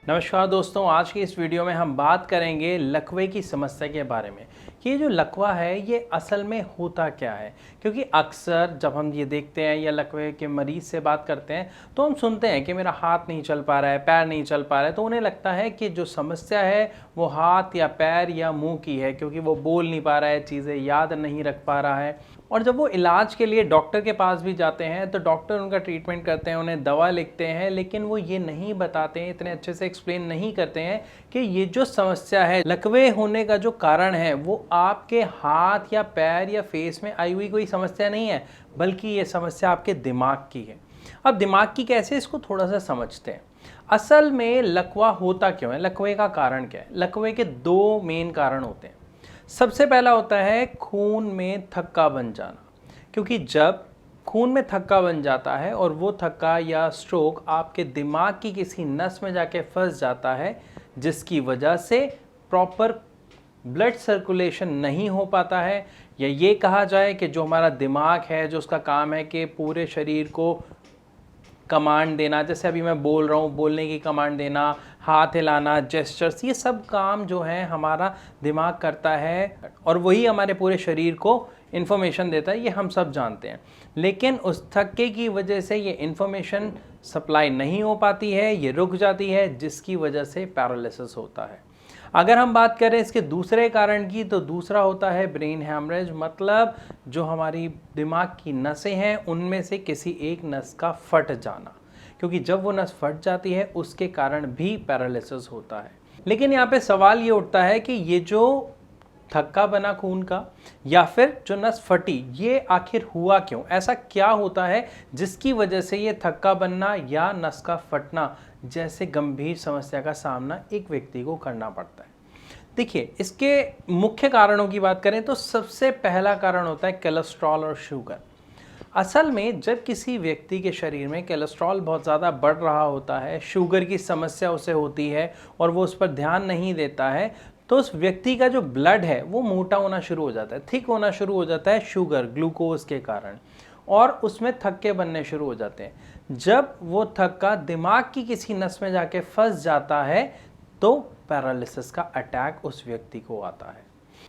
नमस्कार दोस्तों, आज की इस वीडियो में हम बात करेंगे लकवे की समस्या के बारे में कि ये जो लकवा है ये असल में होता क्या है। क्योंकि अक्सर जब हम ये देखते हैं या लकवे के मरीज़ से बात करते हैं तो हम सुनते हैं कि मेरा हाथ नहीं चल पा रहा है, पैर नहीं चल पा रहा है, तो उन्हें लगता है कि जो समस्या है वो हाथ या पैर या मुंह की है, क्योंकि वो बोल नहीं पा रहा है, चीज़ें याद नहीं रख पा रहा है। और जब वो इलाज के लिए डॉक्टर के पास भी जाते हैं तो डॉक्टर उनका ट्रीटमेंट करते हैं, उन्हें दवा लिखते हैं, लेकिन वो ये नहीं बताते हैं, इतने अच्छे से एक्सप्लेन नहीं करते हैं कि ये जो समस्या है, लकवे होने का जो कारण है, वो आपके हाथ या पैर या फेस में आई हुई कोई समस्या नहीं है, बल्कि ये समस्या आपके दिमाग की है। अब दिमाग की कैसे, इसको थोड़ा सा समझते हैं। असल में लकवा होता क्यों है, लकवे का कारण क्या है। लकवे के दो मेन कारण होते हैं। सबसे पहला होता है खून में थक्का बन जाना, क्योंकि जब खून में थक्का बन जाता है और वो थक्का या स्ट्रोक आपके दिमाग की किसी नस में जाके फंस जाता है, जिसकी वजह से प्रॉपर ब्लड सर्कुलेशन नहीं हो पाता है, या ये कहा जाए कि जो हमारा दिमाग है, जो उसका काम है कि पूरे शरीर को कमांड देना, जैसे अभी मैं बोल रहा हूँ, बोलने की कमांड देना, हाथ हिलाना, जेस्चर्स, ये सब काम जो है हमारा दिमाग करता है और वही हमारे पूरे शरीर को इन्फॉर्मेशन देता है, ये हम सब जानते हैं। लेकिन उस थक्के की वजह से ये इन्फॉर्मेशन सप्लाई नहीं हो पाती है, ये रुक जाती है, जिसकी वजह से पैरालिसिस होता है। अगर हम बात करें इसके दूसरे कारण की, तो दूसरा होता है ब्रेन हैमरेज, मतलब जो हमारी दिमाग की नसें हैं उनमें से किसी एक नस का फट जाना, क्योंकि जब वो नस फट जाती है उसके कारण भी पैरालिसिस होता है। लेकिन यहाँ पे सवाल ये उठता है कि ये जो थक्का बना खून का या फिर जो नस फटी, ये आखिर हुआ क्यों, ऐसा क्या होता है जिसकी वजह से ये थक्का बनना या नस का फटना जैसे गंभीर समस्या का सामना एक व्यक्ति को करना पड़ता है। देखिए, इसके मुख्य कारणों की बात करें तो सबसे पहला कारण होता है कोलेस्ट्रॉल और शुगर। असल में जब किसी व्यक्ति के शरीर में कोलेस्ट्रॉल बहुत ज़्यादा बढ़ रहा होता है, शुगर की समस्या उसे होती है और वो उस पर ध्यान नहीं देता है, तो उस व्यक्ति का जो ब्लड है वो मोटा होना शुरू हो जाता है, थिक होना शुरू हो जाता है शुगर, ग्लूकोज के कारण, और उसमें थक्के बनने शुरू हो जाते हैं। जब वो थक्का दिमाग की किसी नस में जाके फंस जाता है तो पैरालिसिस का अटैक उस व्यक्ति को आता है।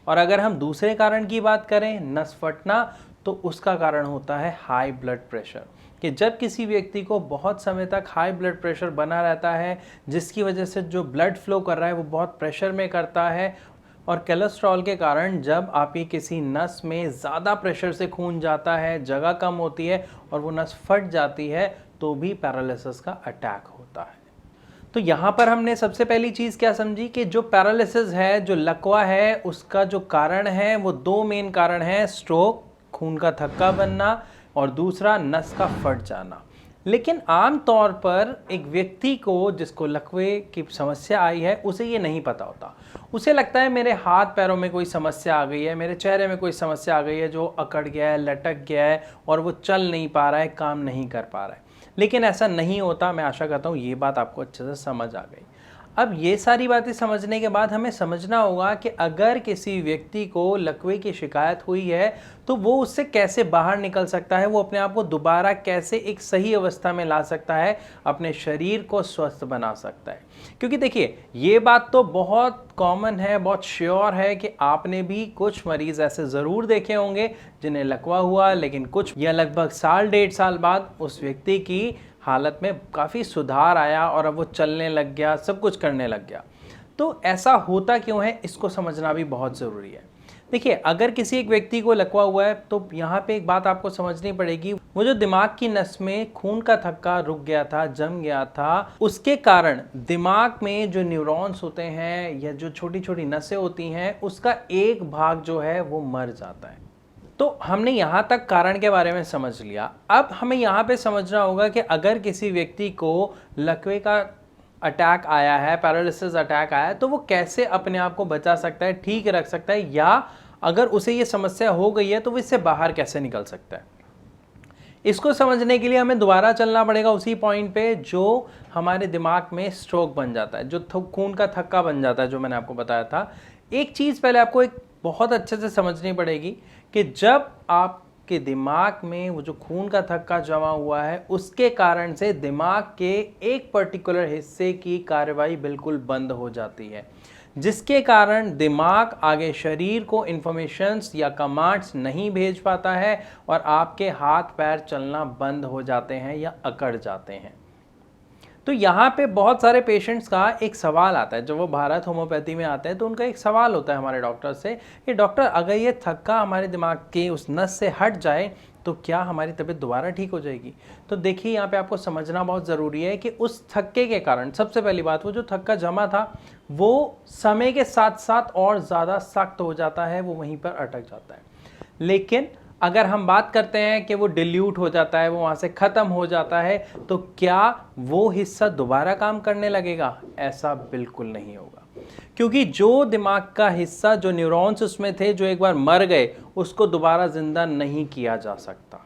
और अगर हम दूसरे कारण की बात करें, नस फटना, तो उसका कारण होता है हाई ब्लड प्रेशर, कि जब किसी व्यक्ति को बहुत समय तक हाई ब्लड प्रेशर बना रहता है, जिसकी वजह से जो ब्लड फ्लो कर रहा है वो बहुत प्रेशर में करता है, और कोलेस्ट्रॉल के कारण जब आपकी किसी नस में ज़्यादा प्रेशर से खून जाता है, जगह कम होती है और वो नस फट जाती है, तो भी पैरालिसिस का अटैक होता है। तो यहाँ पर हमने सबसे पहली चीज़ क्या समझी कि जो पैरालिसिस है, जो लकवा है, उसका जो कारण है वो दो मेन कारण है, स्ट्रोक, खून का थक्का बनना, और दूसरा नस का फट जाना। लेकिन आम तौर पर एक व्यक्ति को जिसको लकवे की समस्या आई है उसे ये नहीं पता होता। उसे लगता है मेरे हाथ पैरों में कोई समस्या आ गई है, मेरे चेहरे में कोई समस्या आ गई है, जो अकड़ गया है, लटक गया है और वो चल नहीं पा रहा है, काम नहीं कर पा रहा है। लेकिन ऐसा नहीं होता। मैं आशा करता हूँ ये बात आपको अच्छे से समझ आ गई। अब ये सारी बातें समझने के बाद हमें समझना होगा कि अगर किसी व्यक्ति को लकवे की शिकायत हुई है तो वो उससे कैसे बाहर निकल सकता है, वो अपने आप को दोबारा कैसे एक सही अवस्था में ला सकता है, अपने शरीर को स्वस्थ बना सकता है। क्योंकि देखिए, ये बात तो बहुत कॉमन है, बहुत श्योर है कि आपने भी कुछ मरीज़ ऐसे ज़रूर देखे होंगे जिन्हें लकवा हुआ, लेकिन कुछ या लगभग साल डेढ़ साल बाद उस व्यक्ति की हालत में काफ़ी सुधार आया और अब वो चलने लग गया, सब कुछ करने लग गया। तो ऐसा होता क्यों है, इसको समझना भी बहुत ज़रूरी है। देखिए, अगर किसी एक व्यक्ति को लकवा हुआ है तो यहाँ पे एक बात आपको समझनी पड़ेगी, वो जो दिमाग की नस में खून का थक्का रुक गया था, जम गया था, उसके कारण दिमाग में जो न्यूरॉन्स होते हैं या जो छोटी छोटी नसें होती हैं, उसका एक भाग जो है वो मर जाता है। तो हमने यहाँ तक कारण के बारे में समझ लिया। अब हमें यहाँ पे समझना होगा कि अगर किसी व्यक्ति को लकवे का अटैक आया है, पैरालिसिस अटैक आया है, तो वो कैसे अपने आप को बचा सकता है, ठीक रख सकता है, या अगर उसे ये समस्या हो गई है तो वो इससे बाहर कैसे निकल सकता है। इसको समझने के लिए हमें दोबारा चलना पड़ेगा उसी पॉइंट पे जो हमारे दिमाग में स्ट्रोक बन जाता है, जो खून का थक्का बन जाता है, जो मैंने आपको बताया था। एक चीज़ पहले आपको एक बहुत अच्छे से समझनी पड़ेगी कि जब आप कि दिमाग में वो जो खून का थक्का जमा हुआ है उसके कारण से दिमाग के एक पर्टिकुलर हिस्से की कार्रवाई बिल्कुल बंद हो जाती है, जिसके कारण दिमाग आगे शरीर को इंफॉर्मेशंस या कमांड्स नहीं भेज पाता है और आपके हाथ पैर चलना बंद हो जाते हैं या अकड़ जाते हैं। तो यहाँ पे बहुत सारे पेशेंट्स का एक सवाल आता है, जब वो भारत होम्योपैथी में आते हैं तो उनका एक सवाल होता है हमारे डॉक्टर से कि डॉक्टर अगर ये थक्का हमारे दिमाग के उस नस से हट जाए तो क्या हमारी तबीयत दोबारा ठीक हो जाएगी। तो देखिए यहाँ पे आपको समझना बहुत ज़रूरी है कि उस थक्के के कारण सबसे पहली बात, वो जो थक्का जमा था वो समय के साथ साथ और ज़्यादा सख्त हो जाता है, वो वहीं पर अटक जाता है। लेकिन अगर हम बात करते हैं कि वो डिल्यूट हो जाता है, वो वहाँ से ख़त्म हो जाता है, तो क्या वो हिस्सा दोबारा काम करने लगेगा? ऐसा बिल्कुल नहीं होगा, क्योंकि जो दिमाग का हिस्सा, जो न्यूरॉन्स उसमें थे जो एक बार मर गए, उसको दोबारा जिंदा नहीं किया जा सकता।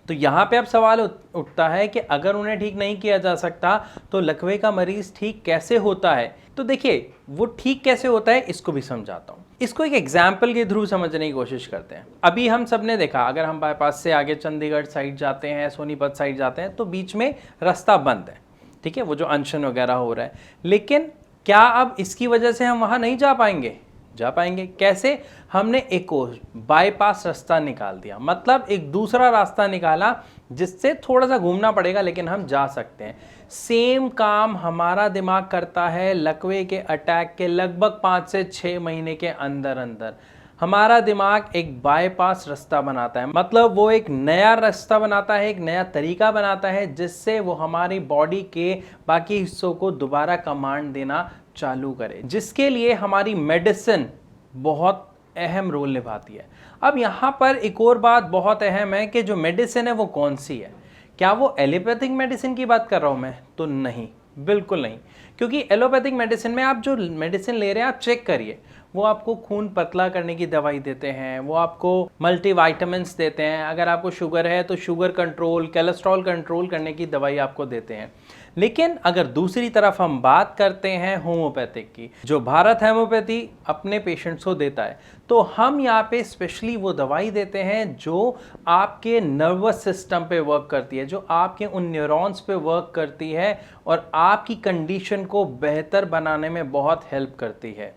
तो यहाँ पे अब सवाल उठता है कि अगर उन्हें ठीक नहीं किया जा सकता तो लकवे का मरीज ठीक कैसे होता है। तो देखिए वो ठीक कैसे होता है इसको भी समझाता हूँ। इसको एक एग्जाम्पल के थ्रू समझने की कोशिश करते हैं। अभी हम सब ने देखा, अगर हम बाईपास से आगे चंडीगढ़ साइड जाते हैं, सोनीपत साइड जाते हैं, तो बीच में रास्ता बंद है, ठीक है, वो जो अनशन वगैरह हो रहा है। लेकिन क्या अब इसकी वजह से हम वहाँ नहीं जा पाएंगे? जा पाएंगे। कैसे? हमने एक और बाईपास रास्ता निकाल दिया, मतलब एक दूसरा रास्ता निकाला जिससे थोड़ा सा घूमना पड़ेगा लेकिन हम जा सकते हैं। सेम काम हमारा दिमाग करता है लकवे के अटैक के लगभग 5 से 6 महीने के अंदर अंदर। हमारा दिमाग एक बाईपास रास्ता बनाता है, मतलब वो एक नया रास्ता बनाता है, एक नया तरीका बनाता है जिससे वो हमारी बॉडी के बाकी हिस्सों को दोबारा कमांड देना चालू करे, जिसके लिए हमारी मेडिसिन बहुत अहम रोल निभाती है। अब यहाँ पर एक और बात बहुत अहम है कि जो मेडिसिन है वो कौन सी है। क्या वो एलोपैथिक मेडिसिन की बात कर रहा हूँ मैं? तो नहीं, बिल्कुल नहीं, क्योंकि एलोपैथिक मेडिसिन में आप जो मेडिसिन ले रहे हैं आप चेक करिए, वो आपको खून पतला करने की दवाई देते हैं, वो आपको मल्टीविटामिन्स देते हैं, अगर आपको शुगर है तो शुगर कंट्रोल, कोलेस्ट्रॉल कंट्रोल करने की दवाई आपको देते हैं। लेकिन अगर दूसरी तरफ हम बात करते हैं होम्योपैथिक की, जो भारत होम्योपैथी अपने पेशेंट्स को देता है, तो हम यहाँ पे स्पेशली वो दवाई देते हैं जो आपके नर्वस सिस्टम पे वर्क करती है, जो आपके उन न्यूरॉन्स पे वर्क करती है और आपकी कंडीशन को बेहतर बनाने में बहुत हेल्प करती है।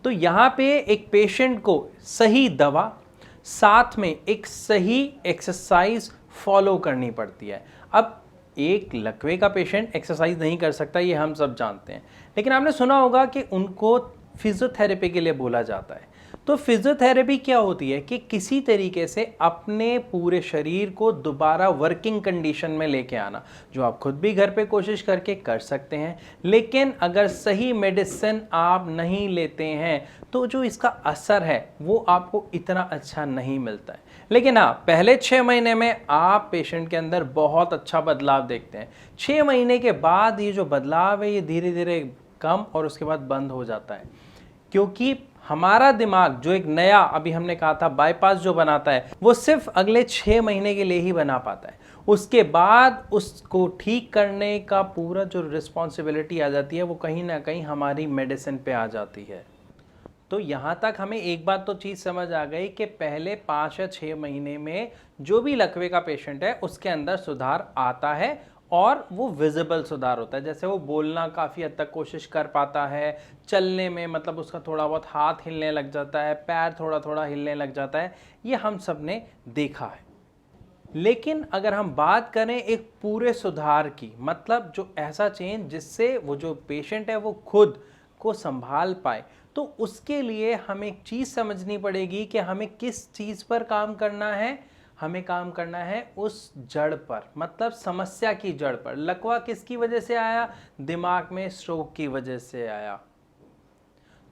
तो यहाँ पे एक पेशेंट को सही दवा साथ में एक सही एक्सरसाइज फॉलो करनी पड़ती है। अब एक लकवे का पेशेंट एक्सरसाइज नहीं कर सकता, ये हम सब जानते हैं, लेकिन आपने सुना होगा कि उनको फिजियोथेरेपी के लिए बोला जाता है। तो फिजियोथेरेपी क्या होती है कि किसी तरीके से अपने पूरे शरीर को दोबारा वर्किंग कंडीशन में लेके आना, जो आप खुद भी घर पे कोशिश करके कर सकते हैं। लेकिन अगर सही मेडिसिन आप नहीं लेते हैं तो जो इसका असर है वो आपको इतना अच्छा नहीं मिलता है। लेकिन हाँ, पहले 6 महीने में आप पेशेंट के अंदर बहुत अच्छा बदलाव देखते हैं। 6 महीने के बाद ये जो बदलाव है ये धीरे धीरे कम और उसके बाद बंद हो जाता है, क्योंकि हमारा दिमाग जो एक नया, अभी हमने कहा था बाईपास जो बनाता है, वो सिर्फ अगले 6 महीने के लिए ही बना पाता है। उसके बाद उसको ठीक करने का पूरा जो रिस्पॉन्सिबिलिटी आ जाती है वो कहीं ना कहीं हमारी मेडिसिन पे आ जाती है। तो यहाँ तक हमें एक बात तो चीज़ समझ आ गई कि पहले 5 या 6 महीने में जो भी लकवे का पेशेंट है उसके अंदर सुधार आता है और वो विजिबल सुधार होता है। जैसे वो बोलना काफ़ी हद तक कोशिश कर पाता है, चलने में मतलब उसका थोड़ा बहुत हाथ हिलने लग जाता है, पैर थोड़ा थोड़ा हिलने लग जाता है, ये हम सब ने देखा है। लेकिन अगर हम बात करें एक पूरे सुधार की, मतलब जो ऐसा चेंज जिससे वो जो पेशेंट है वो खुद को संभाल पाए, तो उसके लिए हमें एक चीज़ समझनी पड़ेगी कि हमें किस चीज़ पर काम करना है। हमें काम करना है उस जड़ पर, मतलब समस्या की जड़ पर। लकवा किसकी वजह से आया? दिमाग में स्ट्रोक की वजह से आया।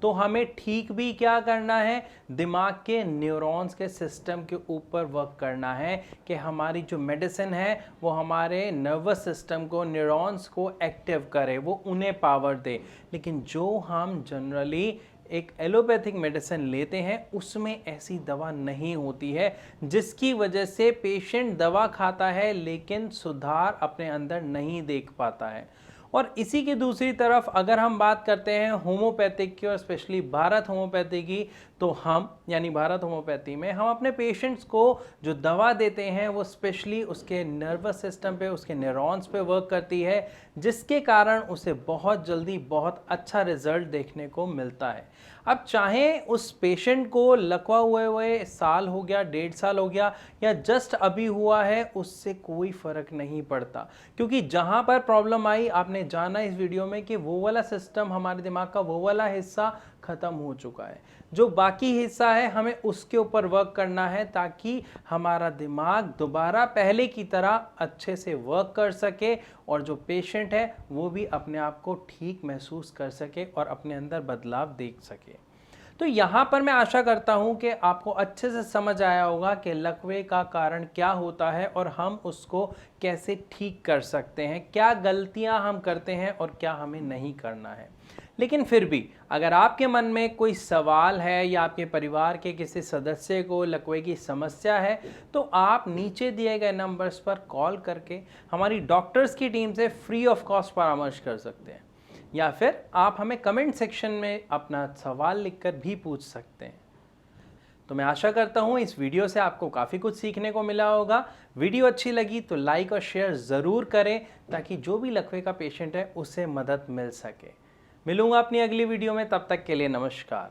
तो हमें ठीक भी क्या करना है? दिमाग के न्यूरॉन्स के सिस्टम के ऊपर वर्क करना है कि हमारी जो मेडिसिन है वो हमारे नर्वस सिस्टम को, न्यूरॉन्स को एक्टिव करे, वो उन्हें पावर दे। लेकिन जो हम जनरली एक एलोपैथिक मेडिसिन लेते हैं उसमें ऐसी दवा नहीं होती है, जिसकी वजह से पेशेंट दवा खाता है लेकिन सुधार अपने अंदर नहीं देख पाता है। और इसी की दूसरी तरफ अगर हम बात करते हैं होम्योपैथिक की और स्पेशली भारत होम्योपैथी की, तो हम यानी भारत होम्योपैथी में हम अपने पेशेंट्स को जो दवा देते हैं वो स्पेशली उसके नर्वस सिस्टम पे, उसके न्यूरॉन्स पे वर्क करती है, जिसके कारण उसे बहुत जल्दी बहुत अच्छा रिजल्ट देखने को मिलता है। अब चाहे उस पेशेंट को लकवा हुए साल हो गया, 1.5 साल हो गया या जस्ट अभी हुआ है, उससे कोई फर्क नहीं पड़ता, क्योंकि जहां पर प्रॉब्लम आई आपने जाना इस वीडियो में कि वो वाला सिस्टम, हमारे दिमाग का वो वाला हिस्सा खत्म हो चुका है। जो बाकी हिस्सा है हमें उसके ऊपर वर्क करना है ताकि हमारा दिमाग दोबारा पहले की तरह अच्छे से वर्क कर सके और जो पेशेंट है वो भी अपने आप को ठीक महसूस कर सके और अपने अंदर बदलाव देख सके। तो यहाँ पर मैं आशा करता हूँ कि आपको अच्छे से समझ आया होगा कि लकवे का कारण क्या होता है और हम उसको कैसे ठीक कर सकते हैं, क्या गलतियाँ हम करते हैं और क्या हमें नहीं करना है। लेकिन फिर भी अगर आपके मन में कोई सवाल है या आपके परिवार के किसी सदस्य को लकवे की समस्या है, तो आप नीचे दिए गए नंबर्स पर कॉल करके हमारी डॉक्टर्स की टीम से फ्री ऑफ कॉस्ट परामर्श कर सकते हैं, या फिर आप हमें कमेंट सेक्शन में अपना सवाल लिखकर भी पूछ सकते हैं। तो मैं आशा करता हूँ इस वीडियो से आपको काफ़ी कुछ सीखने को मिला होगा। वीडियो अच्छी लगी तो लाइक और शेयर ज़रूर करें ताकि जो भी लकवे का पेशेंट है उसे मदद मिल सके। मिलूंगा अपनी अगली वीडियो में, तब तक के लिए नमस्कार।